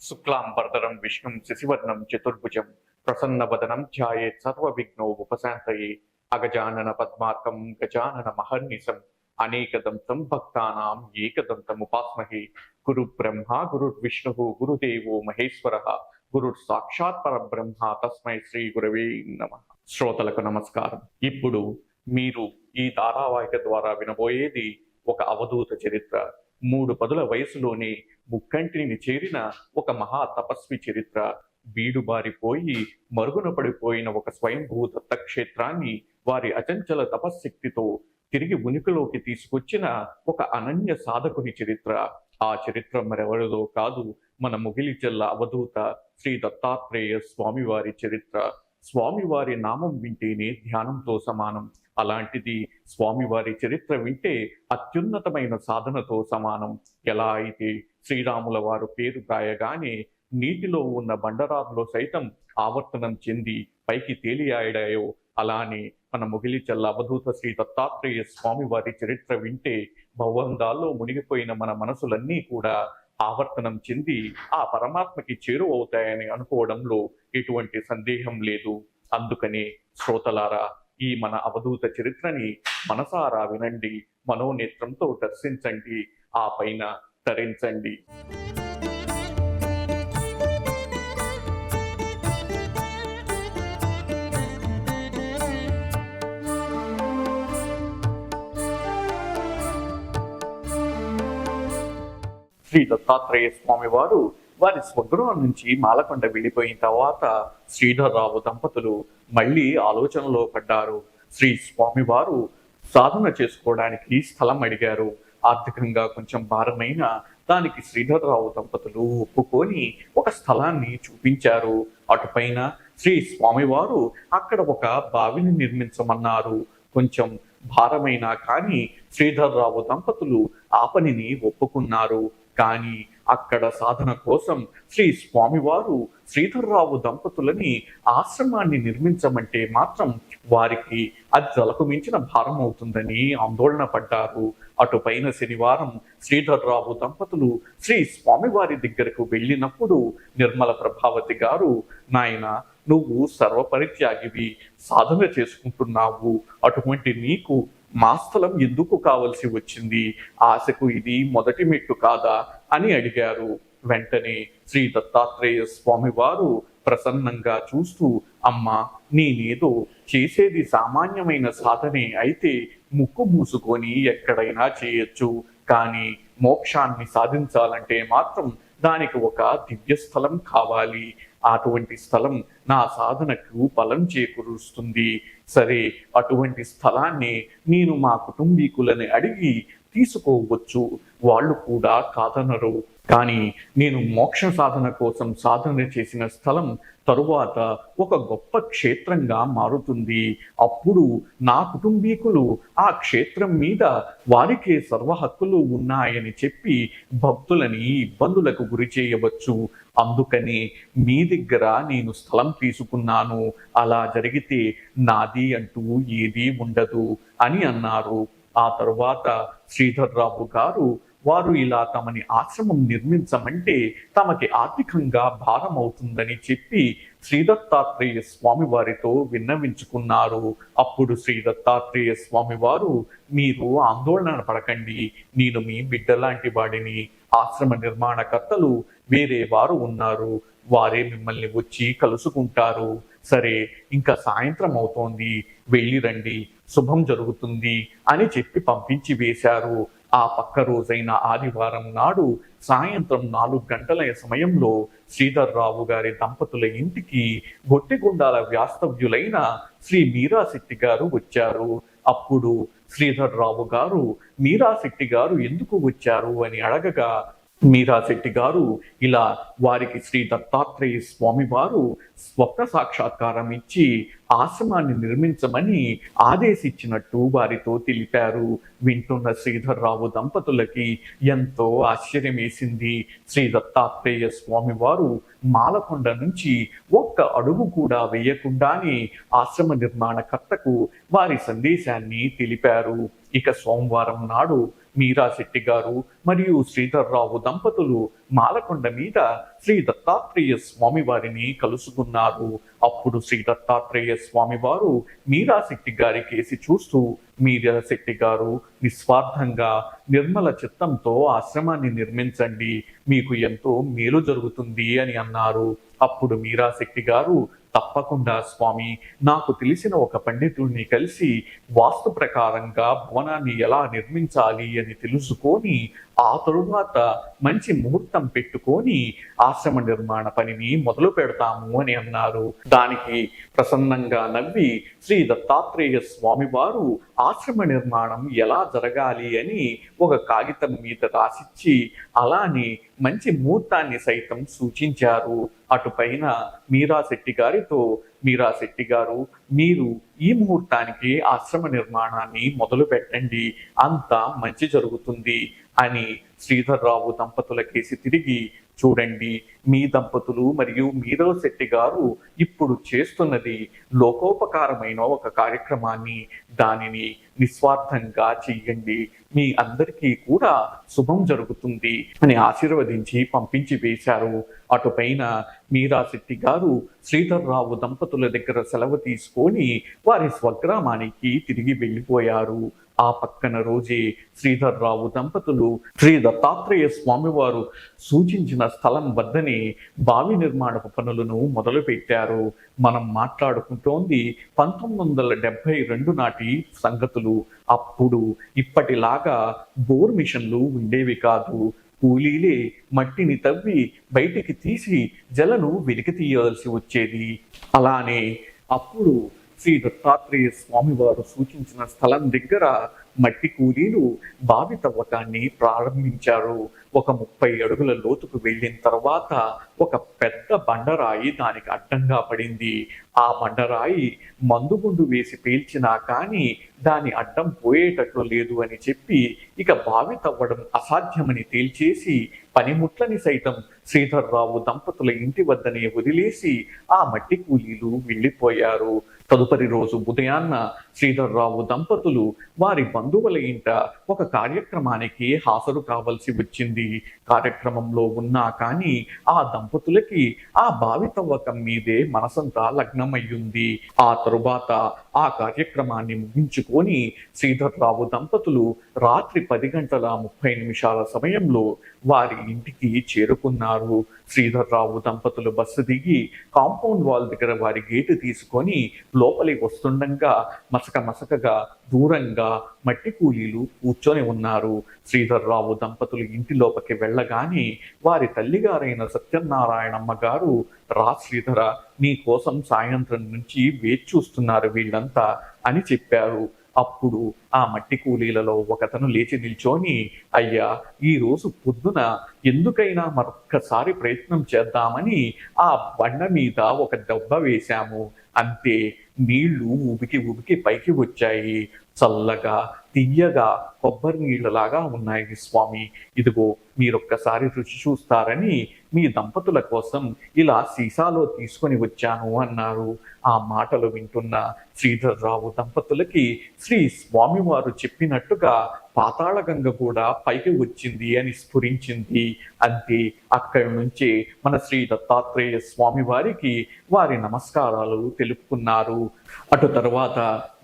శుక్లాంబరధరం విష్ణుం శశివర్ణం చతుర్భుజం ప్రసన్నవదనం ధ్యాయేత్ సర్వవిఘ్నోపశాంతయే అగజానన పద్మార్కం గజానన మహర్నిశం అనేకదంతం భక్తానాం ఏకదంతముపాస్మహే గురు బ్రహ్మ గురుర్విష్ణుః గురుదేవో మహేశ్వరః గురుర్ సాక్షాత్ పరబ్రహ్మ తస్మై శ్రీ గురవే నమః. శ్రోతలకు నమస్కారం. ఇప్పుడు మీరు ఈ ధారావాహిక ద్వారా వినబోయేది ఒక అవధూత చరిత్ర. 3 పదుల వయసులోనే ముక్కంటిని చేరిన ఒక మహా తపస్వి చరిత్ర. బీడుబారిపోయి మరుగున పడిపోయిన ఒక స్వయంభూ దత్తక్షేత్రాన్ని వారి అచంచల తపశ్శక్తితో తిరిగి ఉనికిలోకి తీసుకొచ్చిన ఒక అనన్య సాధకుని చరిత్ర. ఆ చరిత్ర మరెవరిదో కాదు, మన ముగిలిచెల్ల అవధూత శ్రీ దత్తాత్రేయ స్వామివారి చరిత్ర. స్వామివారి నామం వింటేనే ధ్యానంతో సమానం. అలాంటిది స్వామివారి చరిత్ర వింటే అత్యున్నతమైన సాధనతో సమానం. ఎలా అయితే శ్రీరాముల వారు పేరు రాయగానే నీటిలో ఉన్న బండరాల్లో సైతం ఆవర్తనం చెంది పైకి తేలియాడాయో, అలానే మన ముగిలిచెల్ల అవధూత శ్రీ దత్తాత్రేయ స్వామివారి చరిత్ర వింటే భవందాల్లో మునిగిపోయిన మన మనసులన్నీ కూడా ఆవర్తనం చెంది ఆ పరమాత్మకి చేరువవుతాయని అనుకోవడంలో ఎటువంటి సందేహం లేదు. అందుకనే శ్రోతలారా, ఈ మన అవధూత చరిత్రని మనసారా వినండి, మనోనేత్రంతో దర్శించండి, ఆ పైన తరించండి. శ్రీ దత్తాత్రేయ స్వామి వారు వారి స్వగృహం నుంచి మాలకొండ వెళ్ళిపోయిన తర్వాత శ్రీధర్రావు దంపతులు మళ్ళీ ఆలోచనలో పడ్డారు. శ్రీ స్వామివారు సాధన చేసుకోవడానికి స్థలం అడిగారు. ఆర్థికంగా కొంచెం భారమైన దానికి శ్రీధర్రావు దంపతులు ఒప్పుకొని ఒక స్థలాన్ని చూపించారు. అటుపైన శ్రీ స్వామివారు అక్కడ ఒక బావిని నిర్మించమన్నారు. కొంచెం భారమైనా కానీ శ్రీధర్రావు దంపతులు ఆ పనిని ఒప్పుకున్నారు. కానీ అక్కడ సాధన కోసం శ్రీ స్వామివారు శ్రీధర్రావు దంపతులని ఆశ్రమాన్ని నిర్మించమంటే మాత్రం వారికి అది తలకు మించిన భారం అవుతుందని ఆందోళన పడ్డారు. అటుపైన శనివారం శ్రీధర్రావు దంపతులు శ్రీ స్వామివారి దగ్గరకు వెళ్ళినప్పుడు నిర్మల ప్రభావతి గారు, నాయన, నువ్వు సర్వపరిత్యాగివి, సాధన చేసుకుంటున్నావు, అటువంటి నీకు మా స్థలం ఎందుకు కావలసి వచ్చింది? ఆశకు ఇది మొదటి మెట్టు కాదా అని అడిగారు. వెంటనే శ్రీ దత్తాత్రేయ స్వామి వారు ప్రసన్నంగా చూస్తూ, అమ్మా, నేనేదో చేసేది సామాన్యమైన సాధనే అయితే ముక్కు మూసుకొని ఎక్కడైనా చేయొచ్చు, కానీ మోక్షాన్ని సాధించాలంటే మాత్రం దానికి ఒక దివ్య స్థలం కావాలి. అటువంటి స్థలం నా సాధనకు బలం చేకూరుస్తుంది. సరే, అటువంటి స్థలాన్ని నేను మా కుటుంబీకులని అడిగి తీసుకోవచ్చు, వాళ్ళు కూడా కాదనరు. కానీ నేను మోక్ష సాధన కోసం సాధన చేసిన స్థలం తరువాత ఒక గొప్ప క్షేత్రంగా మారుతుంది. అప్పుడు నా కుటుంబీకులు ఆ క్షేత్రం మీద వారికే సర్వ హక్కులు ఉన్నాయని చెప్పి భక్తులని ఇబ్బందులకు గురి చేయవచ్చు. అందుకని మీ దగ్గర నేను స్థలం తీసుకున్నాను. అలా జరిగితే నాది అంటూ ఏదీ ఉండదు అని అన్నారు. ఆ తరువాత శ్రీధర్రావు గారు వారు ఇలా తమని ఆశ్రమం నిర్మించమంటే తమకి ఆర్థికంగా భారం అవుతుందని చెప్పి శ్రీ దత్తాత్రేయ స్వామి వారితో విన్నవించుకున్నారు. అప్పుడు శ్రీ దత్తాత్రేయ స్వామి వారు, మీరు ఆందోళన పడకండి, నేను మీ బిడ్డలాంటి వాడిని, ఆశ్రమ నిర్మాణకర్తలు వేరే వారు ఉన్నారు, వారే మిమ్మల్ని వచ్చి కలుసుకుంటారు. సరే, ఇంకా సాయంత్రం అవుతోంది, వెళ్ళి రండి, శుభం జరుగుతుంది అని చెప్పి పంపించి వేశారు. ఆ పక్క రోజైన ఆదివారం నాడు సాయంత్రం 4 గంటల సమయంలో శ్రీధర్రావు గారి దంపతుల ఇంటికి గొట్టిగుండాల వ్యాస్తవ్యులైన శ్రీ మీరాశెట్టి గారు వచ్చారు. అప్పుడు శ్రీధర్రావు గారు మీరాశెట్టి గారు ఎందుకు వచ్చారు అని అడగగా, మీరాశెట్టి గారు ఇలా వారికి శ్రీ దత్తాత్రేయ స్వామి వారు స్వప్న సాక్షాత్కారం ఇచ్చి ఆశ్రమాన్ని నిర్మించమని ఆదేశించినట్టు వారితో తెలిపారు. వింటున్న శ్రీధర్రావు దంపతులకి ఎంతో ఆశ్చర్యం వేసింది. శ్రీ దత్తాత్రేయ స్వామి వారు మాలకొండ నుంచి ఒక్క అడుగు కూడా వేయకుండానే ఆశ్రమ నిర్మాణకర్తకు వారి సందేశాన్ని తెలిపారు. ఇక సోమవారం నాడు మీరాశెట్టి గారు మరియు శ్రీధర్రావు దంపతులు మాలకొండ మీద శ్రీ దత్తాత్రేయ స్వామి వారిని కలుసుకున్నారు. అప్పుడు శ్రీ దత్తాత్రేయ స్వామి వారు మీరాశెట్టి గారి కేసి చూస్తూ, మీరాశెట్టి గారు నిస్వార్థంగా నిర్మల చిత్తంతో ఆశ్రమాన్ని నిర్మించండి, మీకు ఎంతో మేలు జరుగుతుంది అని అన్నారు. అప్పుడు మీరాశెట్టి గారు, తప్పకుండా స్వామి, నాకు తెలిసిన ఒక పండితుడిని కలిసి వాస్తు ప్రకారంగా భవనాన్ని ఎలా నిర్మించాలి అని తెలుసుకొని ఆ తరువాత మంచి ముహూర్తం పెట్టుకొని ఆశ్రమ నిర్మాణ పనిని మొదలు పెడతాము అని అన్నారు. దానికి ప్రసన్నంగా నవ్వి శ్రీ దత్తాత్రేయ స్వామి వారు ఆశ్రమ నిర్మాణం ఎలా జరగాలి అని ఒక కాగితం మీద రాసిచ్చి అలానే మంచి ముహూర్తాన్ని సైతం సూచించారు. అటుపైన మీరాశెట్టి గారితో, మీరాశెట్టి గారు, మీరు ఈ ముహూర్తానికి ఆశ్రమ నిర్మాణాన్ని మొదలు పెట్టండి, అంతా మంచి జరుగుతుంది అని శ్రీధర్రావు దంపతుల కేసి తిరిగి, చూడండి, మీ దంపతులు మరియు మీరాశెట్టి గారు ఇప్పుడు చేస్తున్నది లోకోపకారమైన ఒక కార్యక్రమాన్ని, దానిని నిస్వార్థంగా చెయ్యండి, మీ అందరికీ కూడా శుభం జరుగుతుంది అని ఆశీర్వదించి పంపించి వేశారు. అటుపైన మీరాశెట్టి గారు శ్రీధర్రావు దంపతుల దగ్గర సెలవు తీసుకొని వారి స్వగ్రామానికి తిరిగి వెళ్ళిపోయారు. ఆ పక్కన రోజే శ్రీధర్రావు దంపతులు శ్రీ దత్తాత్రేయ స్వామివారు సూచించిన స్థలం వద్దనే బావి నిర్మాణపు పనులను మొదలుపెట్టారు. మనం మాట్లాడుకుంటోంది 1972 నాటి సంగతులు. అప్పుడు ఇప్పటిలాగా బోర్ మిషన్లు ఉండేవి కాదు. కూలీలే మట్టిని తవ్వి బయటికి తీసి జలను వెలికి తీయవలసి వచ్చేది. అలానే అప్పుడు శ్రీ దత్తాత్రేయ స్వామి వారు సూచించిన స్థలం దగ్గర మట్టి కూలీలు బావి తవ్వకాన్ని ప్రారంభించారు. ఒక 30 అడుగుల లోతుకు వెళ్ళిన తర్వాత ఒక పెద్ద బండరాయి దానికి అడ్డంగా పడింది. ఆ బండరాయి మందుగుండు వేసి పేల్చినా కానీ దాని అడ్డం పోయేటట్లు లేదు అని చెప్పి ఇక బావి తవ్వడం అసాధ్యమని తేల్చేసి పనిముట్లని సైతం శ్రీధర్రావు దంపతుల ఇంటి వద్దనే వదిలేసి ఆ మట్టి కూలీలు వెళ్ళిపోయారు. తదుపరి రోజు ఉదయాన్న శ్రీధర్రావు దంపతులు వారి బంధువుల ఇంట ఒక కార్యక్రమానికి హాజరు కావలసి వచ్చింది. కార్యక్రమంలో ఉన్నా కానీ ఆ దంపతులకి ఆ బావి తవ్వకం మీదే మనసంతా లగ్నమయ్యింది. ఆ తరువాత ఆ కార్యక్రమాన్ని ముగించుకొని శ్రీధర్రావు దంపతులు రాత్రి 10:30 సమయంలో వారి ఇంటికి చేరుకున్నారు. శ్రీధర్రావు దంపతులు బస్సు దిగి కాంపౌండ్ వాల్ దగ్గర వారి గేటు తీసుకొని లోపలికి వస్తుండగా మసకగా దూరంగా మట్టి కూలీలు కూర్చొని ఉన్నారు. శ్రీధర్రావు దంపతులు ఇంటి లోపలికి వెళ్ళగానే వారి తల్లిగారైన సత్యనారాయణమ్మ గారు, రా శ్రీధర, నీ కోసం సాయంత్రం నుంచి వేచి చూస్తున్నారు వీళ్ళంతా అని చెప్పారు. అప్పుడు ఆ మట్టి కూలీలలో ఒకతను లేచి నిల్చొని, అయ్యా, ఈ రోజు పొద్దున ఎందుకైనా మరొక్కసారి ప్రయత్నం చేద్దామని ఆ బండ మీద ఒక దెబ్బ వేశాము, అంతే, నీళ్లు ఉబికి పైకి వచ్చాయి, చల్లగా తియ్యగా కొబ్బరి నీళ్ళలాగా ఉన్నాయి స్వామి, ఇదిగో మీరొక్కసారి రుచి చూస్తారని మీ దంపతుల కోసం ఇలా సీసాలో తీసుకొని వచ్చాను అన్నారు. ఆ మాటలు వింటున్న శ్రీధర్రావు దంపతులకి శ్రీ స్వామివారు చెప్పినట్టుగా పాతాళగంగ కూడా పైకి వచ్చింది అని స్ఫురించింది. అంతే, అక్కడి నుంచే మన శ్రీ దత్తాత్రేయ స్వామి వారికి వారి నమస్కారాలు తెలుపుకున్నారు. అటు తరువాత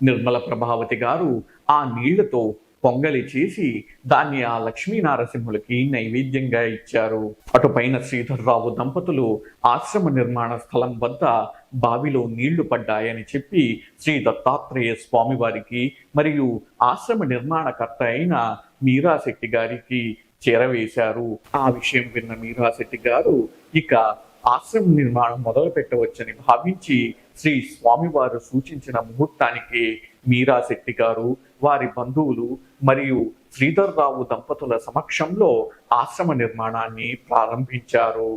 నిర్మల ప్రభావతి గారు ఆ నీళ్లతో పొంగలి చేసి దాన్ని ఆ లక్ష్మీ నారసింహులకి నైవేద్యంగా ఇచ్చారు. అటుపైన శ్రీధర్రావు దంపతులు ఆశ్రమ నిర్మాణ స్థలం వద్ద బావిలో నీళ్లు పడ్డాయని చెప్పి శ్రీ దత్తాత్రేయ స్వామి వారికి మరియు ఆశ్రమ నిర్మాణకర్త అయిన మీరాశెట్టి గారికి చేరవేశారు. ఆ విషయం విన్న మీరాశెట్టి గారు ఇక ఆశ్రమ నిర్మాణం మొదలు పెట్టవచ్చని భావించి శ్రీ స్వామివారు సూచించిన ముహూర్తానికి మీరాశెట్టి గారు, వారి బంధువులు మరియు శ్రీధర్రావు దంపతుల సమక్షంలో ఆశ్రమ నిర్మాణాన్ని ప్రారంభించారు.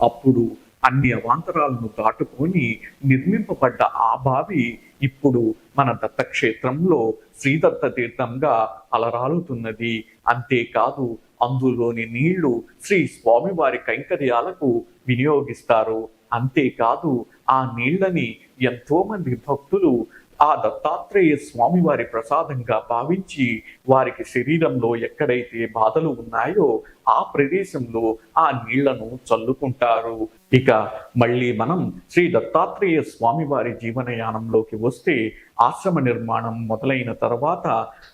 అప్పుడు అన్ని అవాంతరాలను దాటుకొని నిర్మింపబడ్డ ఆ బావి ఇప్పుడు మన దత్తక్షేత్రంలో శ్రీదత్త తీర్థంగా అలరాలుతున్నది. అంతేకాదు, అందులోని నీళ్లు శ్రీ స్వామివారి కైంకర్యాలకు వినియోగిస్తారు. అంతేకాదు, ఆ నీళ్లని ఎంతో మంది భక్తులు ఆ దత్తాత్రేయ స్వామి వారి ప్రసాదంగా భావించి వారికి శరీరంలో ఎక్కడైతే బాధలు ఉన్నాయో ఆ ప్రదేశంలో ఆ నీళ్లను చల్లుకుంటారు. ఇక మళ్ళీ మనం శ్రీ దత్తాత్రేయ స్వామి వారి జీవనయానంలోకి వస్తే, ఆశ్రమ నిర్మాణం మొదలైన తర్వాత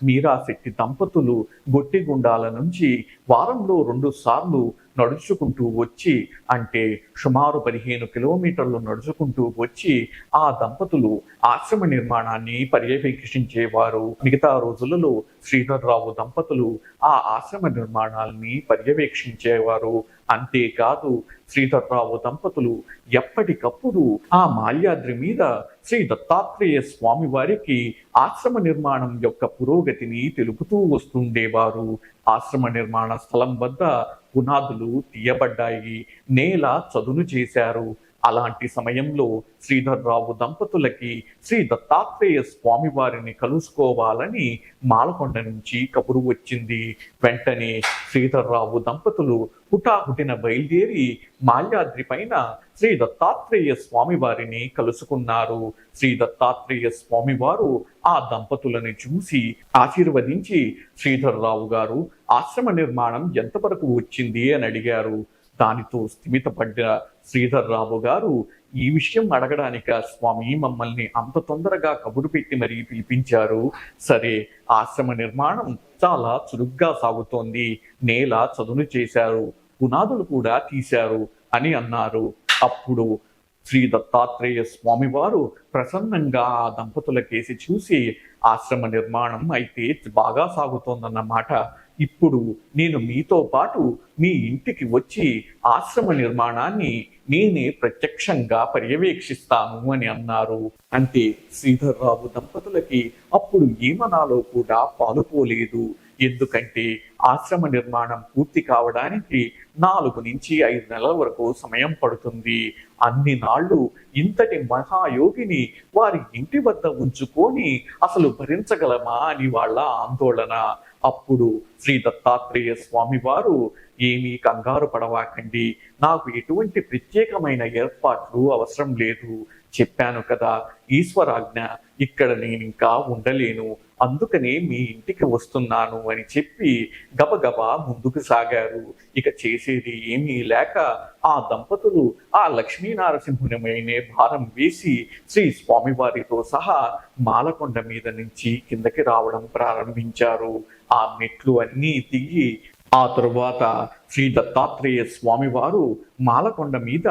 మీరాశెట్టి దంపతులు గొట్టిగుండాల నుంచి వారంలో 2 సార్లు నడుచుకుంటూ వచ్చి, అంటే సుమారు 15 కిలోమీటర్లు నడుచుకుంటూ వచ్చి ఆ దంపతులు ఆశ్రమ నిర్మాణాన్ని పర్యవేక్షించేవారు. మిగతా రోజులలో శ్రీధర్రావు దంపతులు ఆ ఆశ్రమ నిర్మాణాన్ని పర్యవేక్షించేవారు. అంతేకాదు శ్రీధర్రావు దంపతులు ఎప్పటికప్పుడు ఆ మాల్యాద్రి మీద శ్రీ దత్తాత్రేయ స్వామి వారికి ఆశ్రమ నిర్మాణం యొక్క పురోగతిని తెలుపుతూ వస్తుండేవారు. ఆశ్రమ నిర్మాణ స్థలం వద్ద పునాదులు తీయబడ్డాయి, నేల చదును చేశారు. అలాంటి సమయంలో శ్రీధర్రావు దంపతులకి శ్రీ దత్తాత్రేయ స్వామి వారిని కలుసుకోవాలని మాలకొండ నుంచి కబురు వచ్చింది. వెంటనే శ్రీధర్రావు దంపతులు హుటాహుటిన బయలుదేరి మాల్యాద్రి పైన శ్రీ దత్తాత్రేయ స్వామి వారిని కలుసుకున్నారు. శ్రీ దత్తాత్రేయ స్వామి వారు ఆ దంపతులను చూసి ఆశీర్వదించి, శ్రీధర్రావు గారు, ఆశ్రమ నిర్మాణం ఎంతవరకు వచ్చింది అని అడిగారు. దానితో స్థిమితపడ్డ శ్రీధర్రావు గారు, ఈ విషయం అడగడానిక స్వామి మమ్మల్ని అంత తొందరగా కబురు పెట్టి మరీ పిలిపించారు? సరే, ఆశ్రమ నిర్మాణం చాలా చురుగ్గా సాగుతోంది, నేల చదును చేశారు, పునాదులు కూడా తీశారు అని అన్నారు. అప్పుడు శ్రీ దత్తాత్రేయ స్వామి వారు ప్రసన్నంగా ఆ దంపతుల కేసి చూసి, ఆశ్రమ నిర్మాణం అయితే బాగా సాగుతోందన్నమాట. ఇప్పుడు నేను మీతో పాటు మీ ఇంటికి వచ్చి ఆశ్రమ నిర్మాణాన్ని నేనే ప్రత్యక్షంగా పర్యవేక్షిస్తాను అని అన్నారు. అంటే శ్రీధర్రావు దంపతులకి అప్పుడు ఏమనాలో కూడా పాలుపోలేదు. ఎందుకంటే ఆశ్రమ నిర్మాణం పూర్తి కావడానికి 4 నుంచి 5 నెలల వరకు సమయం పడుతుంది. అన్ని నాళ్ళు ఇంతటి మహాయోగిని వారి ఇంటి వద్ద ఉంచుకొని అసలు భరించగలమా అని వాళ్ళ ఆందోళన. అప్పుడు శ్రీ దత్తాత్రేయ స్వామి వారు, ఏమీ కంగారు పడవాకండి, నాకు ఎటువంటి ప్రత్యేకమైన ఏర్పాట్లు అవసరం లేదు. చెప్పాను కదా, ఈశ్వరాజ్ఞ, ఇక్కడ నేను ఇంకా ఉండలేను, అందుకనే మీ ఇంటికి వస్తున్నాను అని చెప్పి గబగబా ముందుకు సాగారు. ఇక చేసేది ఏమీ లేక ఆ దంపతులు ఆ లక్ష్మీనారసింహునిపైనే భారం వేసి శ్రీ స్వామివారితో సహా మాలకొండ మీద నుంచి కిందకి రావడం ప్రారంభించారు. ఆ మెట్లు అన్నీ దిగి ఆ తరువాత శ్రీ దత్తాత్రేయ స్వామి వారు మాలకొండ మీద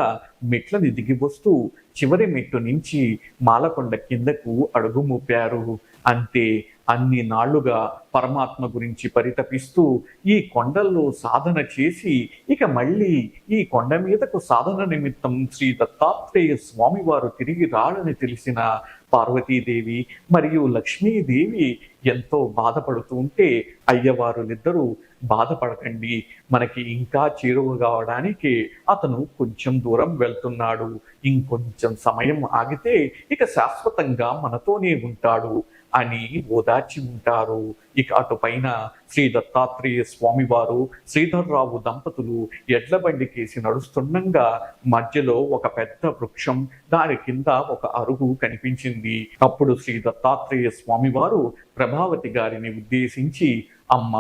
మెట్లని దిగి వస్తూ చివరి మెట్టు నుంచి మాలకొండ కిందకు అడుగు మోపారు. అంతే, అన్ని నాళ్లుగా పరమాత్మ గురించి పరితపిస్తూ ఈ కొండల్లో సాధన చేసి ఇక మళ్ళీ ఈ కొండ మీదకు సాధన నిమిత్తం శ్రీ దత్తాత్రేయ స్వామి వారు తిరిగి రాడని తెలిసిన పార్వతీదేవి మరియు లక్ష్మీదేవి ఎంతో బాధపడుతూ ఉంటే, అయ్యవారులిద్దరూ బాధపడకండి, మనకి ఇంకా చేరువ కావడానికి అతను కొంచెం దూరం వెళ్తున్నాడు, ఇంకొంచెం సమయం ఆగితే ఇక శాశ్వతంగా మనతోనే ఉంటాడు అని ఓదార్చి ఉంటారు. ఇక అటుపైన శ్రీ దత్తాత్రేయ స్వామి వారు శ్రీధర్రావు దంపతులు ఎడ్ల బండి కేసి నడుస్తుండగా మధ్యలో ఒక పెద్ద వృక్షం, దాని కింద ఒక అరుగు కనిపించింది. అప్పుడు శ్రీ దత్తాత్రేయ స్వామి వారు ప్రభావతి గారిని ఉద్దేశించి, అమ్మ,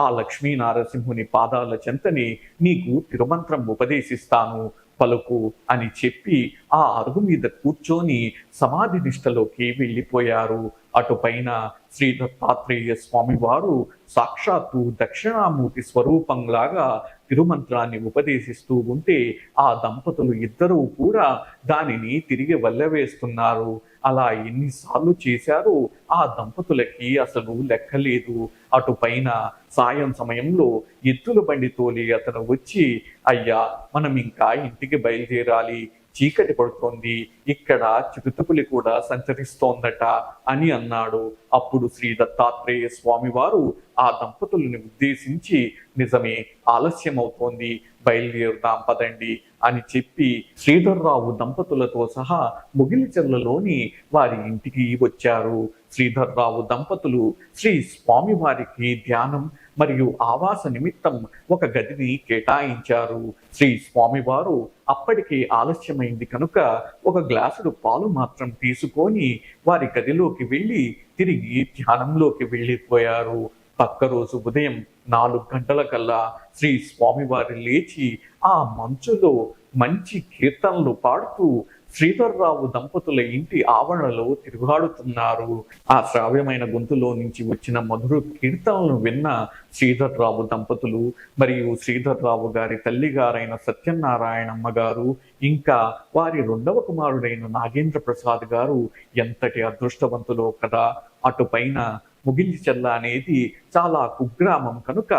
ఆ లక్ష్మీనారసింహుని పాదాల చెంతని నీకు తిరుమంత్రం ఉపదేశిస్తాను, పలుకు అని చెప్పి ఆ అరుగు మీద కూర్చొని సమాధి నిష్టలోకి వెళ్ళిపోయారు. అటుపైన శ్రీ దత్తాత్రేయ స్వామి వారు సాక్షాత్తు దక్షిణామూర్తి స్వరూపంలాగా తిరుమంత్రాన్ని ఉపదేశిస్తూ ఉంటే ఆ దంపతులు ఇద్దరూ కూడా దానిని తిరిగి వల్లవేస్తున్నారు. అలా ఎన్నిసార్లు చేశారో ఆ దంపతులకి అసలు లెక్కలేదు. అటుపైన సాయం సమయంలో ఎద్దుల బండి తోలి అతను వచ్చి, అయ్యా, మనం ఇంకా ఇంటికి బయలుదేరాలి, చీకటి పడుతోంది, ఇక్కడ చిరుతపులి కూడా సంచరిస్తోందట అని అన్నాడు. అప్పుడు శ్రీ దత్తాత్రేయ స్వామి వారు ఆ దంపతులను ఉద్దేశించి, నిజమే, ఆలస్యం అవుతోంది, బయలుదేరుదాం పదండి అని చెప్పి శ్రీధర్రావు దంపతులతో సహా ముగిలిచెర్లలోని వారి ఇంటికి వచ్చారు. శ్రీధర్రావు దంపతులు శ్రీ స్వామి వారికి ధ్యానం మరియు ఆవాస నిమిత్తం ఒక గదిని కేటాయించారు. శ్రీ స్వామివారు అప్పటికే ఆలస్యమైంది కనుక ఒక గ్లాసుడు పాలు మాత్రం తీసుకొని వారి గదిలోకి వెళ్ళి తిరిగి ధ్యానంలోకి వెళ్ళిపోయారు. పక్క రోజు ఉదయం 4 గంటలకల్లా శ్రీ స్వామివారి లేచి ఆ మంచులో మంచి కీర్తనలు పాడుతూ శ్రీధర్రావు దంపతుల ఇంటి ఆవరణలో తిరుగాడుతున్నారు. ఆ శ్రావ్యమైన గొంతులో నుంచి వచ్చిన మధుర కీర్తనలను విన్న శ్రీధర్రావు దంపతులు మరియు శ్రీధర్రావు గారి తల్లిగారైన సత్యనారాయణమ్మ గారు ఇంకా వారి 2వ కుమారుడైన నాగేంద్ర ప్రసాద్ గారు ఎంతటి అదృష్టవంతులో కదా. అటుపైన ముగిలిచెల్ల అనేది చాలా కుగ్రామం కనుక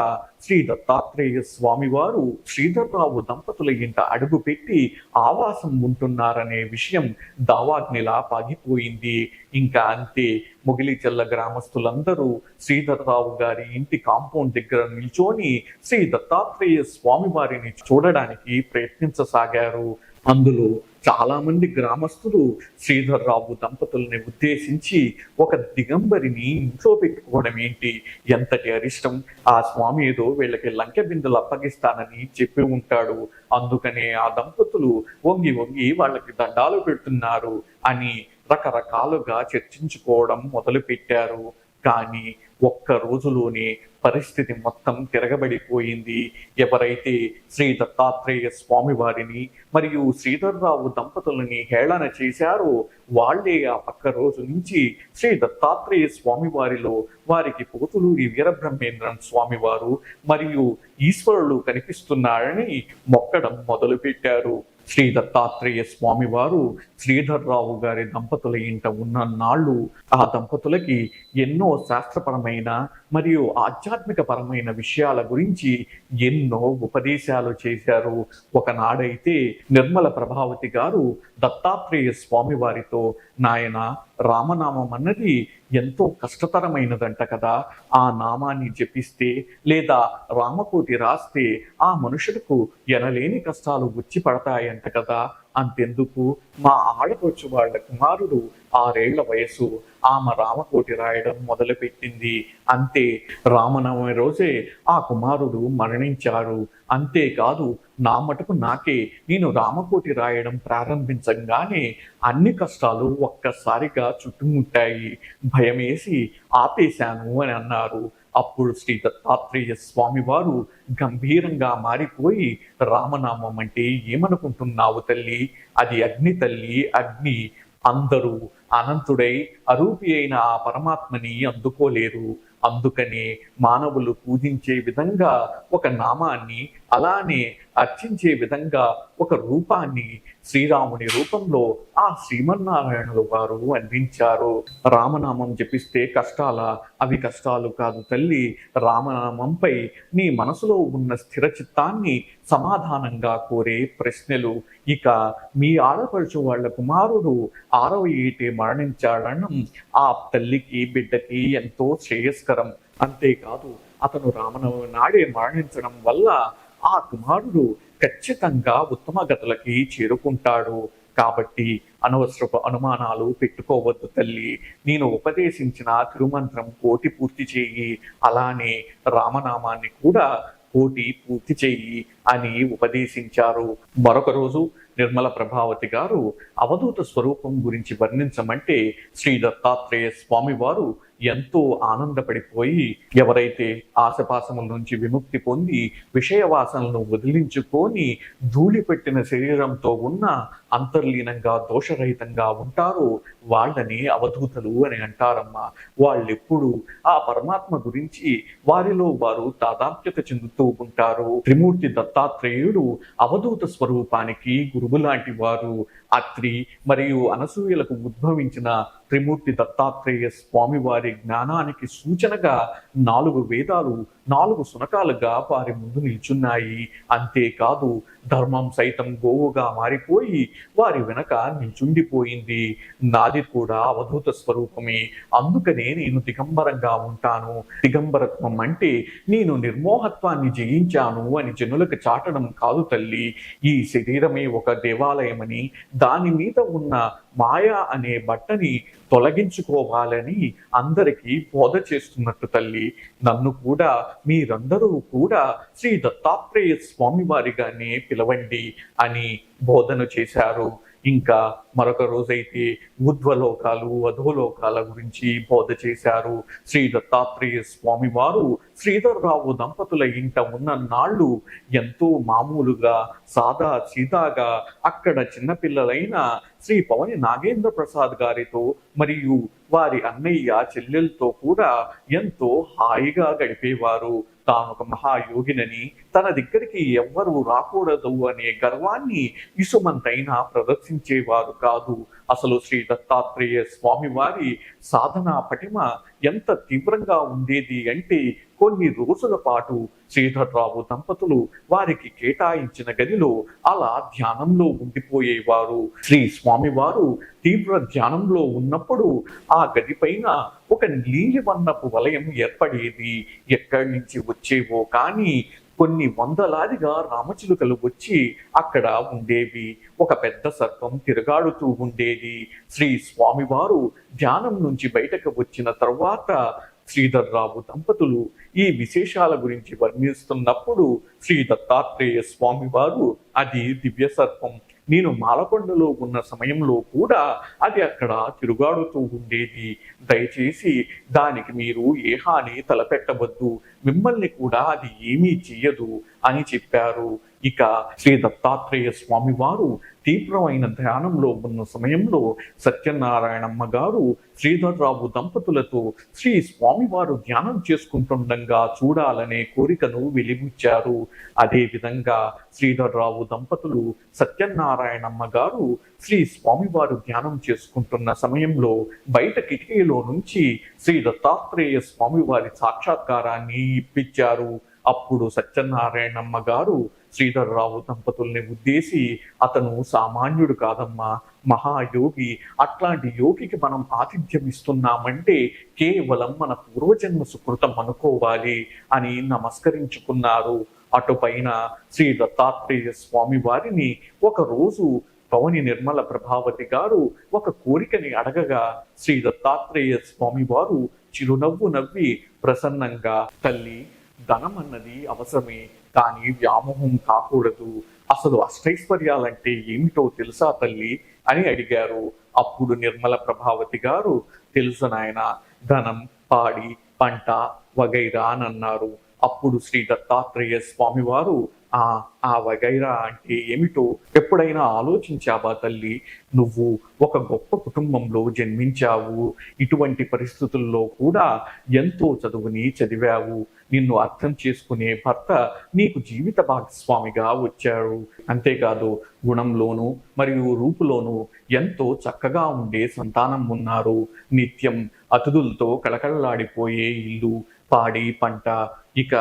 శ్రీ దత్తాత్రేయ స్వామివారు శ్రీధర్రావు దంపతుల ఇంట అడుగు పెట్టి ఆవాసం ఉంటున్నారనే విషయం దావాగ్నిలా పాగిపోయింది. ఇంకా అంతే, ముగిలిచెల్ల గ్రామస్తులందరూ శ్రీధర్రావు గారి ఇంటి కాంపౌండ్ దగ్గర నిల్చొని శ్రీ దత్తాత్రేయ స్వామివారిని చూడడానికి ప్రయత్నించసాగారు. అందులో చాలా మంది గ్రామస్తులు శ్రీధర్రావు దంపతుల్ని ఉద్దేశించి ఒక దిగంబరిని ఇంట్లో పెట్టుకోవడం ఏంటి, ఎంతటి అరిష్టం, ఆ స్వామి ఏదో వీళ్ళకి లంకె బిందెలు అప్పగిస్తానని చెప్పి ఉంటాడు, అందుకనే ఆ దంపతులు వంగి వంగి వాళ్ళకి దండాలు పెడుతున్నారు అని రకరకాలుగా చర్చించుకోవడం మొదలు పెట్టారు. కానీ ఒక్క రోజులోనే పరిస్థితి మొత్తం తిరగబడిపోయింది. ఎవరైతే శ్రీ దత్తాత్రేయ స్వామి వారిని మరియు శ్రీధర్రావు దంపతులని హేళన చేశారో వాళ్లే ఆ పక్క రోజు నుంచి శ్రీ దత్తాత్రేయ స్వామి వారిలో వారికి పోతులూరి వీరబ్రహ్మేంద్రం స్వామి వారు మరియు ఈశ్వరులు కనిపిస్తున్నారని మొక్కడం మొదలుపెట్టారు. శ్రీ దత్తాత్రేయ స్వామి వారు శ్రీధర్రావు గారి దంపతుల ఇంట ఉన్న నాళ్ళు ఆ దంపతులకి ఎన్నో శాస్త్రపరమైన మరియు ఆధ్యాత్మిక పరమైన విషయాల గురించి ఎన్నో ఉపదేశాలు చేశారు. ఒకనాడైతే నిర్మల ప్రభావతి గారు దత్తాత్రేయ స్వామి వారితో, నాయన, రామనామం అన్నది ఎంతో కష్టతరమైనదంట కదా, ఆ నామాన్ని జపిస్తే లేదా రామకోటి రాస్తే ఆ మనుషులకు ఎనలేని కష్టాలు వచ్చి పడతాయంట కదా, అంతెందుకు, మా ఆడపడుచు వాళ్ళ కుమారుడు 6 ఏళ్ల వయసు, ఆమె రామకోటి రాయడం మొదలుపెట్టింది. అంతే, రామనవమి రోజే ఆ కుమారుడు మరణించారు. అంతేకాదు, నా మటుకు నాకే నేను రామకోటి రాయడం ప్రారంభించగానే అన్ని కష్టాలు ఒక్కసారిగా చుట్టుముట్టాయి, భయమేసి ఆపేశాను అని అన్నారు. అప్పుడు శ్రీ దత్తాత్రేయ స్వామి వారు గంభీరంగా మారిపోయి, రామనామం అంటే ఏమనుకుంటున్నావు తల్లి, అది అగ్ని తల్లి, అగ్ని. అందరూ అనంతుడై అరూపి అయిన ఆ పరమాత్మని అందుకోలేరు. అందుకనే మానవులు పూజించే విధంగా ఒక నామాన్ని, అలానే అర్చించే విధంగా ఒక రూపాన్ని శ్రీరాముని రూపంలో ఆ శ్రీమన్నారాయణులు వారు అందించారు. రామనామం జపిస్తే కష్టాలా? అవి కష్టాలు కాదు తల్లి. రామనామంపై నీ మనసులో ఉన్న స్థిర చిత్తాన్ని సమాధానంగా కోరే ప్రశ్నలు. ఇక మీ ఆడపడుచు వాళ్ళ కుమారుడు 6వ ఏటే మరణించాడనం ఆ తల్లికి బిడ్డకి ఎంతో శ్రేయస్కరం. అంతేకాదు, అతను రామనవమి నాడే మరణించడం వల్ల ఆ కుమారుడు ఖచ్చితంగా ఉత్తమ గతులకి చేరుకుంటాడు. కాబట్టి అనవసరపు అనుమానాలు పెట్టుకోవద్దు తల్లి. నేను ఉపదేశించిన తిరుమంత్రం 1 పూర్తి చేయి, అలానే రామనామాన్ని కూడా 1 పూర్తి చెయ్యి అని ఉపదేశించారు. మరొక రోజు నిర్మల ప్రభావతి గారు అవధూత స్వరూపం గురించి వర్ణించమంటే శ్రీ దత్తాత్రేయ స్వామి వారు ఎంతో ఆనందపడిపోయి, ఎవరైతే ఆశపాసముల నుంచి విముక్తి పొంది విషయవాసనలను వదిలించుకొని ధూళి పెట్టిన శరీరంతో ఉన్న అంతర్లీనంగా దోషరహితంగా ఉంటారో వాళ్ళని అవధూతలు అని అంటారమ్మా. వాళ్ళెప్పుడు ఆ పరమాత్మ గురించి వారిలో వారు తాదాత్మ్యత చెందుతూ ఉంటారు. త్రిమూర్తి దత్తాత్రేయుడు అవధూత స్వరూపానికి గురువు లాంటి వారు. అత్రి మరియు అనసూయలకు ఉద్భవించిన త్రిమూర్తి దత్తాత్రేయ స్వామి వారి జ్ఞానానికి సూచనగా 4 వేదాలు 4 శునకాలుగా వారి ముందు నిల్చున్నాయి. అంతేకాదు, ధర్మం సైతం గోవుగా మారిపోయి వారి వెనక నిల్చుండిపోయింది. నాది కూడా అవధూత స్వరూపమే. అందుకనే నేను దిగంబరంగా ఉంటాను. దిగంబరత్వం అంటే నేను నిర్మోహత్వాన్ని జయించాను అని జనులకు చాటడం కాదు తల్లి. ఈ శరీరమే ఒక దేవాలయమని, దాని మీద ఉన్న మాయ అనే బట్టని తొలగించుకోవాలని అందరికీ బోధ చేస్తున్నట్టు తల్లి, నన్ను కూడా మీరందరూ కూడా శ్రీ దత్తాత్రేయ స్వామి వారిగానే పిలవండి అని బోధన చేశారు. ఇంకా మరొక రోజైతే ఊర్ధ్వలోకాలు అధోలోకాల గురించి బోధ చేశారు. శ్రీ దత్తాత్రేయ స్వామి వారు శ్రీధర్రావు దంపతుల ఇంట ఉన్న నాళ్ళు ఎంతో మామూలుగా సాదా సీదాగా అక్కడ చిన్నపిల్లలైన శ్రీ పవని నాగేంద్ర ప్రసాద్ గారితో మరియు వారి అన్నయ్య చెల్లెలతో కూడా ఎంతో హాయిగా గడిపేవారు. తాను ఒక మహాయోగినని, తన దగ్గరికి ఎవ్వరూ రాకూడదు అనే గర్వాన్ని ఇసుమంతైనా ప్రదర్శించేవారు కాదు. అసలు శ్రీ దత్తాత్రేయ స్వామి వారి సాధనా పటిమ ఎంత తీవ్రంగా ఉండేది అంటే, కొన్ని రోజుల పాటు శ్రీధర్రావు దంపతులు వారికి కేటాయించిన గదిలో అలా ధ్యానంలో ఉండిపోయేవారు. శ్రీ స్వామివారు తీవ్ర ధ్యానంలో ఉన్నప్పుడు ఆ గది పైన ఒక నీలివర్ణపు వలయం ఏర్పడేది. ఎక్కడి నుంచి వచ్చేవో కానీ కొన్ని వందలాదిగా రామచిలుకలు వచ్చి అక్కడ ఉండేవి. ఒక పెద్ద సర్పం తిరగాడుతూ ఉండేది. శ్రీ స్వామివారు ధ్యానం నుంచి బయటకు వచ్చిన తర్వాత శ్రీధర్రావు దంపతులు ఈ విశేషాల గురించి వర్ణిస్తున్నప్పుడు శ్రీ దత్తాత్రేయ స్వామి వారు, అది దివ్య సర్పం, నేను మాలకొండలో ఉన్న సమయంలో కూడా అది అక్కడ తిరుగాడుతూ ఉండేది. దయచేసి దానికి మీరు ఏ హాని తలపెట్టవద్దు, మిమ్మల్ని కూడా అది ఏమీ చెయ్యదు అని చెప్పారు. ఇక శ్రీ దత్తాత్రేయ స్వామి వారు తీవ్రమైన ధ్యానంలో ఉన్న సమయంలో సత్యనారాయణమ్మ గారు శ్రీధర్రావు దంపతులతో శ్రీ స్వామివారు ధ్యానం చేసుకుంటుండగా చూడాలనే కోరికను వెలిబుచ్చారు. అదేవిధంగా శ్రీధర్రావు దంపతులు సత్యనారాయణమ్మ గారు శ్రీ స్వామివారు ధ్యానం చేసుకుంటున్న సమయంలో బయట కిటికీలో నుంచి శ్రీ దత్తాత్రేయ స్వామివారి సాక్షాత్కారాన్ని ఇప్పించారు. అప్పుడు సత్యనారాయణమ్మ గారు శ్రీధర్రావు దంపతుల్ని ఉద్దేశి, అతను సామాన్యుడు కాదమ్మా, మహాయోగి. అట్లాంటి యోగికి మనం ఆతిథ్యం ఇస్తున్నామంటే కేవలం మన పూర్వజన్మ సుకృతం అనుకోవాలి అని నమస్కరించుకున్నారు. అటుపైన శ్రీ దత్తాత్రేయ స్వామి వారిని ఒకరోజు పవని నిర్మల ప్రభావతి గారు ఒక కోరికని అడగగా శ్రీ దత్తాత్రేయ స్వామి వారు చిరునవ్వు నవ్వి ప్రసన్నంగా, తల్లి, ధనం అన్నది అవసరమే, కానీ వ్యామోహం కాకూడదు. అసలు అష్టైశ్వర్యాలంటే ఏమిటో తెలుసా తల్లి అని అడిగారు. అప్పుడు నిర్మల ప్రభావతి గారు, తెలుసు నాయన, ధనం, పాడి, పంట వగైరా అని అన్నారు. అప్పుడు శ్రీ దత్తాత్రేయ స్వామి వారు, ఆ వగైరా అంటే ఏమిటో ఎప్పుడైనా ఆలోచించావా తల్లి? నువ్వు ఒక గొప్ప కుటుంబంలో జన్మించావు, ఇటువంటి పరిస్థితుల్లో కూడా ఎంతో చదువుని చదివావు, నిన్ను అర్థం చేసుకునే భర్త నీకు జీవిత భాగస్వామిగా వచ్చాడు. అంతేకాదు గుణంలోనూ మరియు రూపులోనూ ఎంతో చక్కగా ఉండే సంతానం ఉన్నారు. నిత్యం అతిథులతో కళకళలాడిపోయే ఇల్లు, పాడి, పంట, ఇక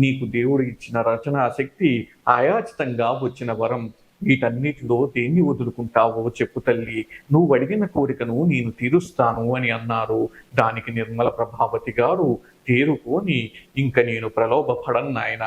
నీకు దేవుడు ఇచ్చిన రచనా శక్తి, ఆయాచితంగా వచ్చిన వరం, వీటన్నిటిలో దేన్ని వదులుకుంటావో చెప్పు తల్లి, నువ్వు అడిగిన కోరికను నేను తీరుస్తాను అని అన్నారు. దానికి నిర్మల ప్రభావతి గారు, తేరుకొని, ఇంక నేను ప్రలోభపడను నాయన,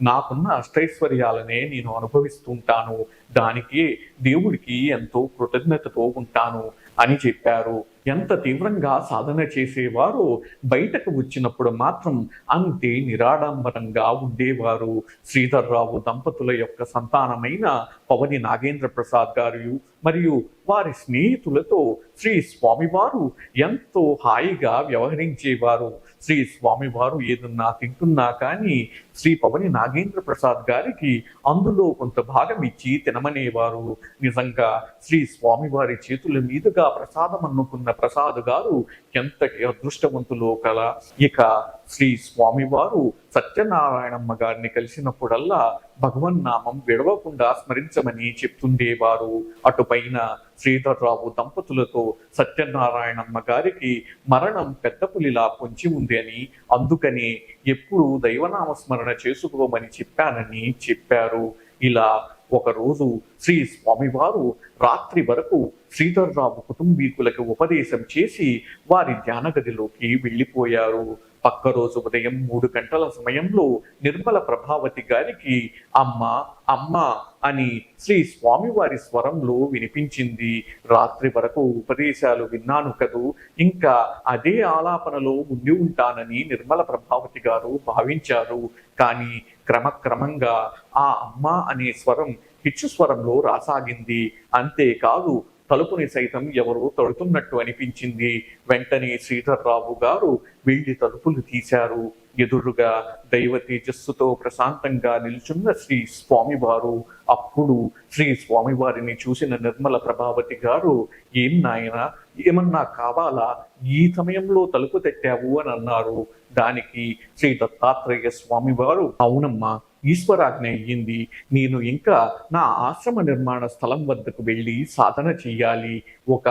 నాకున్న అష్టైశ్వర్యాలనే నేను అనుభవిస్తుంటాను, దానికి దేవుడికి ఎంతో కృతజ్ఞతతో ఉంటాను అని చెప్పారు. ఎంత తీవ్రంగా సాధన చేసేవారు బయటకు వచ్చినప్పుడు మాత్రం అంతే నిరాడంబరంగా ఉండేవారు. శ్రీధర్రావు దంపతుల యొక్క సంతానమైన పవని నాగేంద్ర ప్రసాద్ గారు మరియు వారి స్నేహితులతో శ్రీ స్వామివారు ఎంతో హాయిగా వ్యవహరించేవారు. శ్రీ స్వామివారు ఏదన్నా తింటున్నా కానీ శ్రీ పవని నాగేంద్ర ప్రసాద్ గారికి అందులో కొంత భాగం ఇచ్చి తినమనేవారు. నిజంగా శ్రీ స్వామివారి చేతుల మీదుగా ప్రసాదం అన్నుకున్న ప్రసాద్ గారు ఎంతటి అదృష్టవంతులో కల. ఇక శ్రీ స్వామివారు సత్యనారాయణమ్మ గారిని కలిసినప్పుడల్లా భగవన్నామం విడవకుండా స్మరించమని చెప్తుండేవారు. అటుపైన శ్రీధర్రావు దంపతులతో సత్యనారాయణమ్మ గారికి మరణం పెద్ద పులిలా పొంచి ఉంది అని, అందుకని ఎప్పుడు దైవనామస్మరణ చేసుకోమని చెప్పానని చెప్పారు. ఇలా ఒకరోజు శ్రీ స్వామివారు రాత్రి వరకు శ్రీధర్రావు కుటుంబీకులకు ఉపదేశం చేసి వారి ధ్యాన గదిలోకి వెళ్ళిపోయారు. పక్క రోజు ఉదయం 3 గంటల సమయంలో నిర్మల ప్రభావతి గారికి అమ్మ అమ్మ అని శ్రీ స్వామివారి స్వరంలో వినిపించింది. రాత్రి వరకు ఉపదేశాలు విన్నాను కదూ, ఇంకా అదే ఆలాపనలో ఉండి ఉంటానని నిర్మల ప్రభావతి గారు భావించారు. కానీ క్రమక్రమంగా ఆ అమ్మ అనే స్వరం హిచ్చు స్వరంలో రాసాగింది. అంతేకాదు తలుపుని సైతం ఎవరో తడుతున్నట్టు అనిపించింది. వెంటనే శ్రీధర్రావు గారు వెళ్ళి తలుపులు తీశారు. ఎదురుగా దైవ తేజస్సుతో ప్రశాంతంగా నిల్చున్న శ్రీ స్వామివారు. అప్పుడు శ్రీ స్వామివారిని చూసిన నిర్మల ప్రభావతి గారు, ఏం నాయన, ఏమన్నా కావాలా, ఈ సమయంలో తలుపు తట్టావు అని అన్నారు. దానికి శ్రీ దత్తాత్రేయ స్వామివారు, అవునమ్మా, ఈశ్వరాజ్ఞ అయ్యింది. నేను ఇంకా నా ఆశ్రమ నిర్మాణ స్థలం వద్దకు వెళ్ళి సాధన చెయ్యాలి. ఒక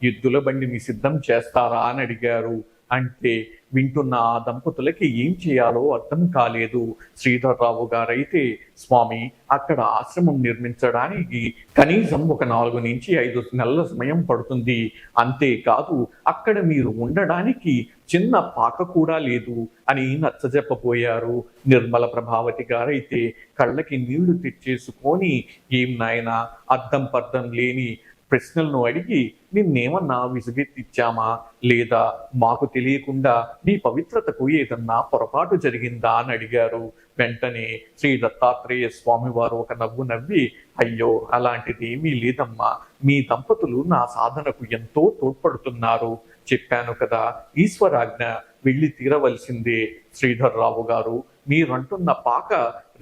ఎద్దుల బండిని సిద్ధం చేస్తారా అని అడిగారు. అంటే వింటున్న ఆ దంపతులకి ఏం చేయాలో అర్థం కాలేదు. శ్రీధర్రావు గారైతే, స్వామి, అక్కడ ఆశ్రమం నిర్మించడానికి కనీసం ఒక 4 నుంచి 5 నెలల సమయం పడుతుంది. అంతేకాదు అక్కడ మీరు ఉండడానికి చిన్న పాక కూడా లేదు అని నచ్చజెప్పబోయారు. నిర్మల ప్రభావతి గారైతే కళ్ళకి నీళ్లు తెచ్చేసుకొని, ఏం నాయనా, అర్థం పర్థం లేని ప్రశ్నలను అడిగి నిన్నేమన్నా విసుగెత్తిచ్చామా, లేదా మాకు తెలియకుండా నీ పవిత్రతకు ఏదన్నా పొరపాటు జరిగిందా అని అడిగారు. వెంటనే శ్రీ దత్తాత్రేయ స్వామివారు ఒక నవ్వు నవ్వి, అయ్యో, అలాంటిది ఏమీ లేదమ్మా, మీ దంపతులు నా సాధనకు ఎంతో తోడ్పడుతున్నారు. చెప్పాను కదా, ఈశ్వరాజ్ఞ, వెళ్ళి తీరవలసిందే. శ్రీధర్రావు గారు, మీరంటున్న పాక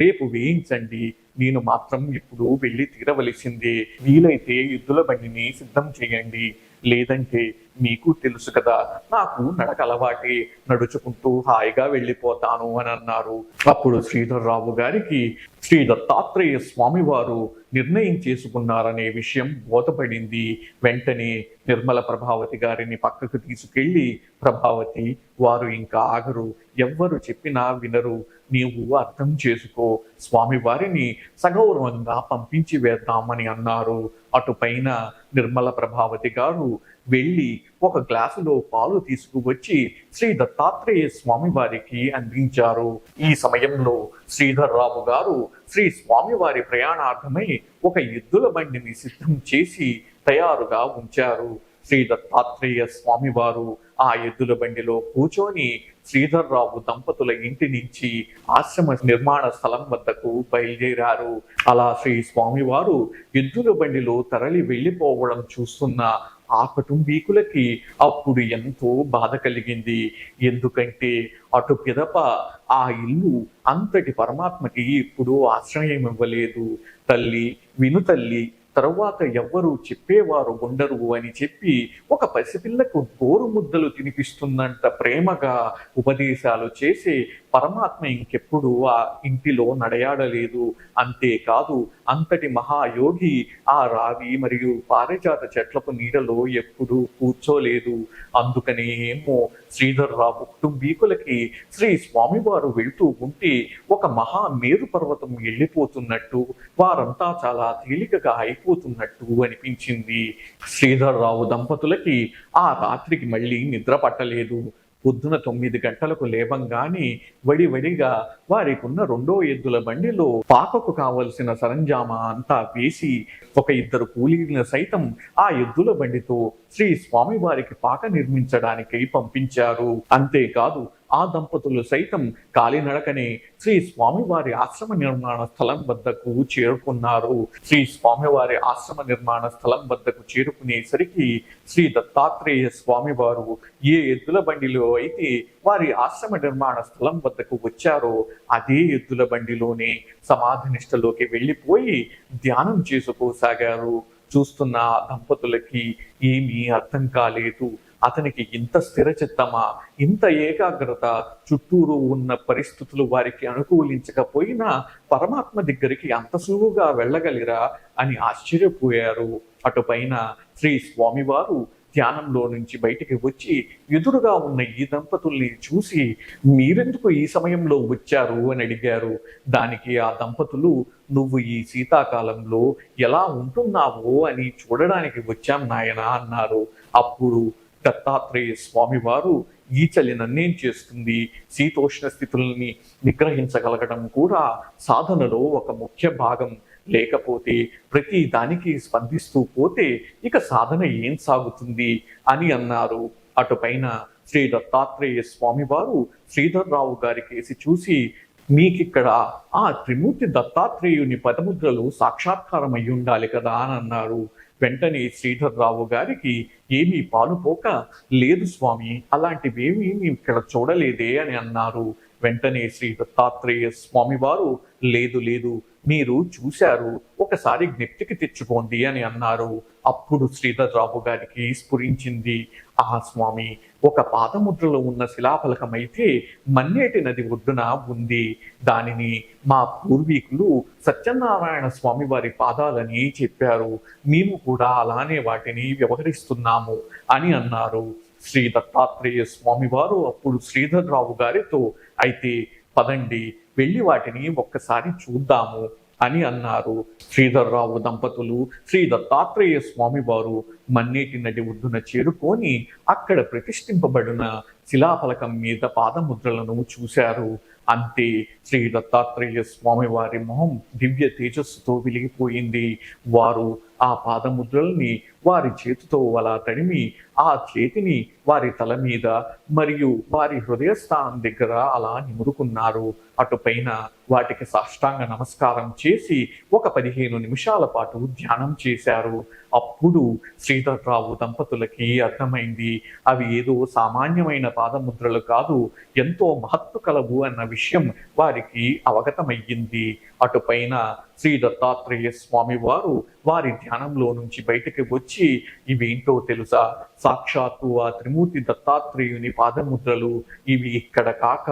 రేపు వేయించండి, నేను మాత్రం ఇప్పుడు వెళ్ళి తీరవలసిందే. వీలైతే ఎద్దుల బండిని సిద్ధం చేయండి, లేదంటే మీకు తెలుసు కదా, నాకు నడక అలవాటే, నడుచుకుంటూ హాయిగా వెళ్ళిపోతాను అని అన్నారు. అప్పుడు శ్రీధర్రావు గారికి శ్రీ దత్తాత్రేయ స్వామివారు నిర్ణయం చేసుకున్నారనే విషయం బోధపడింది. వెంటనే నిర్మల ప్రభావతి గారిని పక్కకు తీసుకెళ్లి, ప్రభావతి, వారు ఇంకా ఆగరు, ఎవ్వరు చెప్పినా వినరు, నీవు అర్థం చేసుకో, స్వామివారిని సగౌరవంగా పంపించి వేద్దామని అన్నారు. అటుపైన నిర్మల ప్రభావతి గారు వెళ్ళి ఒక గ్లాసులో పాలు తీసుకువచ్చి శ్రీ దత్తాత్రేయ స్వామివారికి అందించారు. ఈ సమయంలో శ్రీధర్రావు గారు శ్రీ స్వామివారి ప్రయాణార్థమై ఒక ఎద్దుల బండిని సిద్ధం చేసి తయారుగా ఉంచారు. శ్రీ దత్తాత్రేయ స్వామివారు ఆ ఎద్దుల బండిలో కూర్చొని శ్రీధర్రావు దంపతుల ఇంటి నుంచి ఆశ్రమ నిర్మాణ స్థలం వద్దకు బయలుదేరారు. అలా శ్రీ స్వామివారు ఎద్దుల బండిలో తరలి వెళ్ళిపోవడం చూస్తున్న ఆ కుటుంబీకులకి అప్పుడు ఎంతో బాధ కలిగింది. ఎందుకంటే అటు పిదప ఆ ఇల్లు అంతటి పరమాత్మకి ఇప్పుడు ఆశ్రయం ఇవ్వలేదు. తల్లి, విను తల్లి, తరువాత ఎవ్వరూ చెప్పేవారు ఉండరు అని చెప్పి ఒక పసిపిల్లకు గోరు ముద్దలు తినిపిస్తున్నంత ప్రేమగా ఉపదేశాలు చేసి పరమాత్మ ఇంకెప్పుడు ఆ ఇంటిలో నడయాడలేదు. అంతేకాదు అంతటి మహాయోగి ఆ రావి మరియు పారిజాత చెట్లకు నీడలో ఎప్పుడూ కూర్చోలేదు. అందుకని ఏమో శ్రీధర్రావు కుటుంబీకులకి శ్రీ స్వామివారు వెళ్తూ ఉంటే ఒక మహా మేరు పర్వతం వెళ్ళిపోతున్నట్టు, వారంతా చాలా తేలికగా అయిపోతున్నట్టు అనిపించింది. శ్రీధర్రావు దంపతులకి ఆ రాత్రికి మళ్ళీ నిద్ర పట్టలేదు. పొద్దున 9 గంటలకు లేవంగానే వడివడిగా వారికి ఉన్న 2వ ఎద్దుల బండిలో పాకకు కావలసిన సరంజామా అంతా వేసి ఒక 2 కూలీలను సైతం ఆ ఎద్దుల బండితో శ్రీ స్వామివారికి పాక నిర్మించడానికి పంపించారు. అంతేకాదు ఆ దంపతులు సైతం కాలినడకనే శ్రీ స్వామివారి ఆశ్రమ నిర్మాణ స్థలం వద్దకు చేరుకున్నారు. శ్రీ స్వామివారి ఆశ్రమ నిర్మాణ స్థలం వద్దకు చేరుకునేసరికి శ్రీ దత్తాత్రేయ స్వామివారు ఏ ఎద్దుల బండిలో అయితే వారి ఆశ్రమ నిర్మాణ స్థలం వద్దకు వచ్చారో అదే ఎద్దుల బండిలోనే సమాధి నిష్టలోకి వెళ్ళిపోయి ధ్యానం చేసుకోసాగారు. చూస్తున్న దంపతులకి ఏమీ అర్థం కాలేదు. అతనికి ఇంత స్థిరచిత్తమా, ఇంత ఏకాగ్రత, చుట్టూరు ఉన్న పరిస్థితులు వారికి అనుకూలించకపోయినా పరమాత్మ దగ్గరికి అంత సులువుగా వెళ్ళగలిరా అని ఆశ్చర్యపోయారు. అటుపైన శ్రీ స్వామివారు ధ్యానంలో నుంచి బయటికి వచ్చి ఎదురుగా ఉన్న ఈ దంపతుల్ని చూసి, మీరెందుకు ఈ సమయంలో వచ్చారు అని అడిగారు. దానికి ఆ దంపతులు, నువ్వు ఈ శీతాకాలంలో ఎలా ఉంటున్నావో అని చూడడానికి వచ్చాం నాయనా అన్నారు. అప్పుడు దత్తాత్రేయ స్వామివారు ఈచలి నన్నేం చేస్తుంది, శీతోష్ణ స్థితుల్ని నిగ్రహించగలగడం కూడా సాధనలో ఒక ముఖ్య భాగం. లేకపోతే ప్రతి దానికి స్పందిస్తూ పోతే ఇక సాధన ఏం సాగుతుంది అని అన్నారు. అటుపైన శ్రీ దత్తాత్రేయ స్వామి వారు శ్రీధర్రావు గారి కేసి చూసి, మీకిక్కడ ఆ త్రిమూర్తి దత్తాత్రేయుని పదముద్రలు సాక్షాత్కారం అయి ఉండాలి కదా అని అన్నారు. వెంటనే శ్రీధర్రావు గారికి ఏమీ పాలుపోక, లేదు స్వామి, అలాంటివేమీ మేము ఇక్కడ చూడలేదే అని అన్నారు. వెంటనే శ్రీ దత్తాత్రేయ స్వామి వారు, లేదు లేదు, మీరు చూశారు, ఒకసారి జ్ఞప్తికి తెచ్చుకోండి అని అన్నారు. అప్పుడు శ్రీధర్రావు గారికి స్ఫురించింది, ఆ స్వామి, ఒక పాదముద్రలో ఉన్న శిలాఫలకం అయితే మన్నేటి నది ఒడ్డున ఉంది. దానిని మా పూర్వీకులు సత్యనారాయణ స్వామి వారి పాదాలని చెప్పారు. మేము కూడా అలానే వాటిని వ్యవహరిస్తున్నాము అని అన్నారు. శ్రీ దత్తాత్రేయ స్వామి వారు అప్పుడు శ్రీధర్రావు గారితో, అయితే పదండి, వెళ్ళి వాటిని ఒక్కసారి చూద్దాము అని అన్నారు. శ్రీధర్రావు దంపతులు శ్రీ దత్తాత్రేయ స్వామి వారు మన్నేటి నది ఒడ్డున చేరుకొని అక్కడ ప్రతిష్ఠింపబడిన శిలాఫలకం మీద పాదముద్రలను చూశారు. అంతే, శ్రీ దత్తాత్రేయ స్వామి వారి మొహం దివ్య తేజస్సుతో వెలిగిపోయింది. వారు ఆ పాదముద్రల్ని వారి చేతితో అలా తడిమి ఆ చేతిని వారి తల మీద మరియు వారి హృదయస్థానం దగ్గర అలా నిమురుకున్నారు. అటుపైన వాటికి సాష్టాంగ నమస్కారం చేసి ఒక 15 నిమిషాల పాటు ధ్యానం చేశారు. అప్పుడు శ్రీధర్రావు దంపతులకి అర్థమైంది, అవి ఏదో సామాన్యమైన పాదముద్రలు కాదు, ఎంతో మహత్తు కలవు అన్న విషయం వారికి అవగతమయ్యింది. అటుపైన శ్రీ దత్తాత్రేయ స్వామి వారు వారి ధ్యానంలో నుంచి బయటకు వచ్చి, ఇవేంటో తెలుసా, సాక్షాత్తు ఆ త్రిమూర్తి దత్తాత్రేయుని పాదముద్రలు, ఇవి ఇక్కడ కాక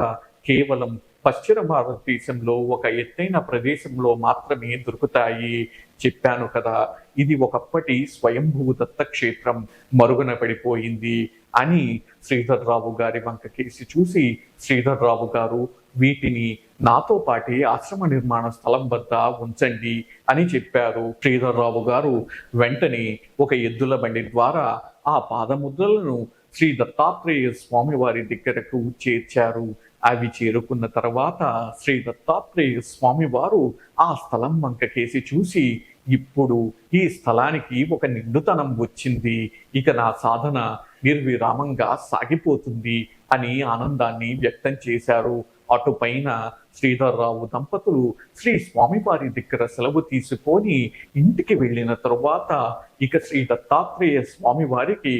కేవలం పశ్చిమ భారతదేశంలో ఒక ఎత్తైన ప్రదేశంలో మాత్రమే దొరుకుతాయి. చెప్పాను కదా, ఇది ఒకప్పటి స్వయంభూ దత్తక్షేత్రం మరుగున పడిపోయింది అని శ్రీధర్రావు గారి వంక కేసి చూసి, శ్రీధర్రావు గారు, వీటిని నాతో పాటి ఆశ్రమ నిర్మాణ స్థలం వద్ద ఉంచండి అని చెప్పారు. శ్రీధర్రావు గారు వెంటనే ఒక ఎద్దుల బండి ద్వారా ఆ పాదముద్రలను శ్రీ దత్తాత్రేయ స్వామి వారి దగ్గరకు చేర్చారు. అవి చేరుకున్న తర్వాత శ్రీ దత్తాత్రేయ స్వామి వారు ఆ స్థలం వంక కేసి చూసి, ఇప్పుడు ఈ స్థలానికి ఒక నిండుతనం వచ్చింది, ఇక నా సాధన నిర్విరామంగా సాగిపోతుంది అని ఆనందాన్ని వ్యక్తం చేశారు. అటుపైన శ్రీధర్రావు దంపతులు శ్రీ స్వామివారి దగ్గర సెలవు తీసుకొని ఇంటికి వెళ్ళిన తరువాత ఇక శ్రీ దత్తాత్రేయ స్వామి వారికి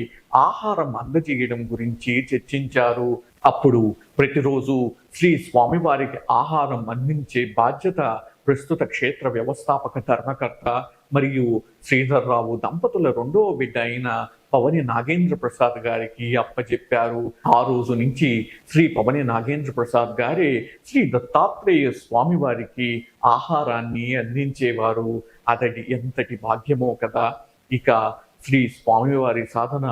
ఆహారం అందజేయడం గురించి చర్చించారు. అప్పుడు ప్రతిరోజు శ్రీ స్వామివారికి ఆహారం అందించే బాధ్యత ప్రస్తుత క్షేత్ర వ్యవస్థాపక ధర్మకర్త మరియు శ్రీధర్రావు దంపతుల రెండవ బిడ్డ అయిన పవని నాగేంద్ర ప్రసాద్ గారికి అప్పచెప్పారు. ఆ రోజు నుంచి శ్రీ పవని నాగేంద్ర ప్రసాద్ గారే శ్రీ దత్తాత్రేయ స్వామి వారికి ఆహారాన్ని అందించేవారు. అతడి ఎంతటి భాగ్యమో కదా. ఇక శ్రీ స్వామివారి సాధన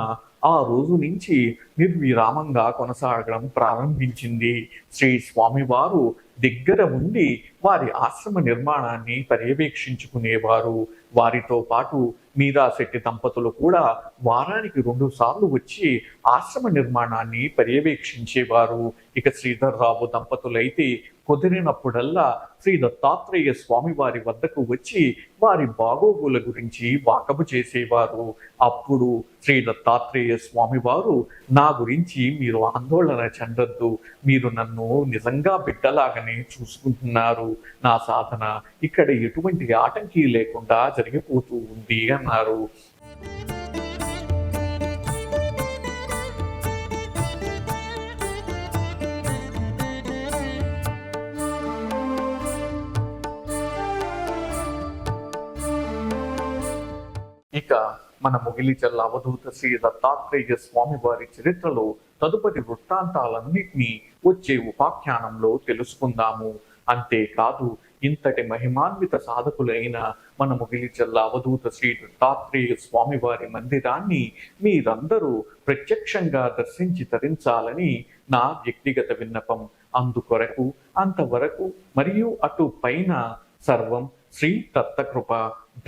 ఆ రోజు నుంచి నిర్విరామంగా కొనసాగడం ప్రారంభించింది. శ్రీ స్వామివారు దగ్గర ఉండి వారి ఆశ్రమ నిర్మాణాన్ని పర్యవేక్షించుకునేవారు. వారితో పాటు మీరాశెట్టి దంపతులు కూడా వారానికి 2 సార్లు వచ్చి ఆశ్రమ నిర్మాణాన్ని పర్యవేక్షించేవారు. ఇక శ్రీధర్రావు దంపతులైతే కుదిరినప్పుడల్లా శ్రీ దత్తాత్రేయ స్వామి వారి వద్దకు వచ్చి వారి బాగోగుల గురించి వాకబు చేసేవారు. అప్పుడు శ్రీ దత్తాత్రేయ స్వామి వారు, నా గురించి మీరు ఆందోళన చెందొద్దు, మీరు నన్ను నిజంగా బిడ్డలాగానే చూసుకుంటున్నారు, నా సాధన ఇక్కడ ఎటువంటి ఆటంకీ లేకుండా జరిగిపోతూ ఉంది అన్నారు. ఇక మన మొగిలిచర్ల అవధూత శ్రీ దత్తాత్రేయ స్వామి వారి చరిత్రలో తదుపరి వృత్తాంతాలన్నింటినీ వచ్చే ఉపాఖ్యానంలో తెలుసుకుందాము. అంతేకాదు, ఇంతటి మహిమాన్విత సాధకులైన మన మొగిలిచర్ల అవధూత శ్రీ దత్తాత్రేయ స్వామి వారి మందిరాన్ని మీరందరూ ప్రత్యక్షంగా దర్శించి తరించాలని నా వ్యక్తిగత విన్నపం. అందుకొరకు అంతవరకు మరియు అటు పైన సర్వం శ్రీ దత్తకృప.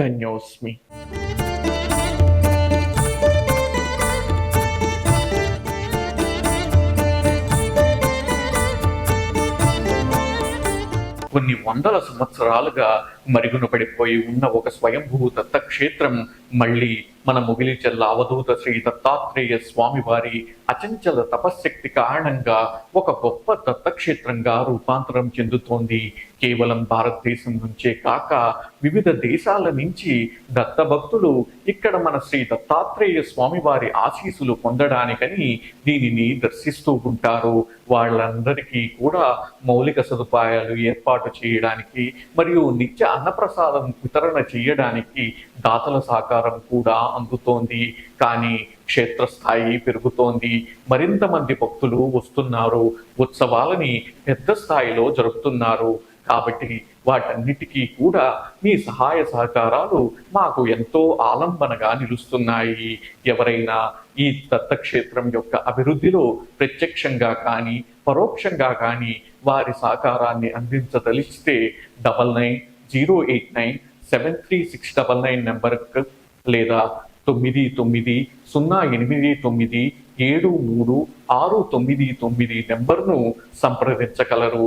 ధన్యోస్మి. కొన్ని వందల సంవత్సరాలుగా మరుగున పడిపోయి ఉన్న ఒక స్వయంభూ దత్తక్షేత్రం మళ్ళీ మన ముగిలి జిల్లా అవధూత శ్రీ దత్తాత్రేయ స్వామి వారి అచంచల తపశ్శక్తి కారణంగా ఒక గొప్ప దత్తక్షేత్రంగా రూపాంతరం చెందుతోంది. కేవలం భారతదేశం నుంచే కాక వివిధ దేశాల నుంచి దత్త భక్తులు ఇక్కడ మన శ్రీ దత్తాత్రేయ స్వామి వారి ఆశీస్సులు పొందడానికని దీనిని దర్శిస్తూ ఉంటారు. వాళ్ళందరికీ కూడా మౌలిక సదుపాయాలు ఏర్పాటు చేయడానికి మరియు నిత్య అన్నప్రసాదం వితరణ చేయడానికి దాతల సహకారం కూడా అందుతోంది. కానీ క్షేత్రస్థాయి పెరుగుతోంది, మరింత మంది భక్తులు వస్తున్నారు, ఉత్సవాలని పెద్ద స్థాయిలో జరుపుతున్నారు. కాబట్టి వాటన్నిటికీ కూడా మీ సహాయ సహకారాలు మాకు ఎంతో ఆలంబనగా నిలుస్తున్నాయి. ఎవరైనా ఈ దత్తక్షేత్రం యొక్క అభివృద్ధిలో ప్రత్యక్షంగా కానీ పరోక్షంగా కానీ వారి సహకారాన్ని అందించదలిస్తే 9908973699 నెంబర్కు లేదా 9908973699 నెంబర్ను సంప్రదించగలరు.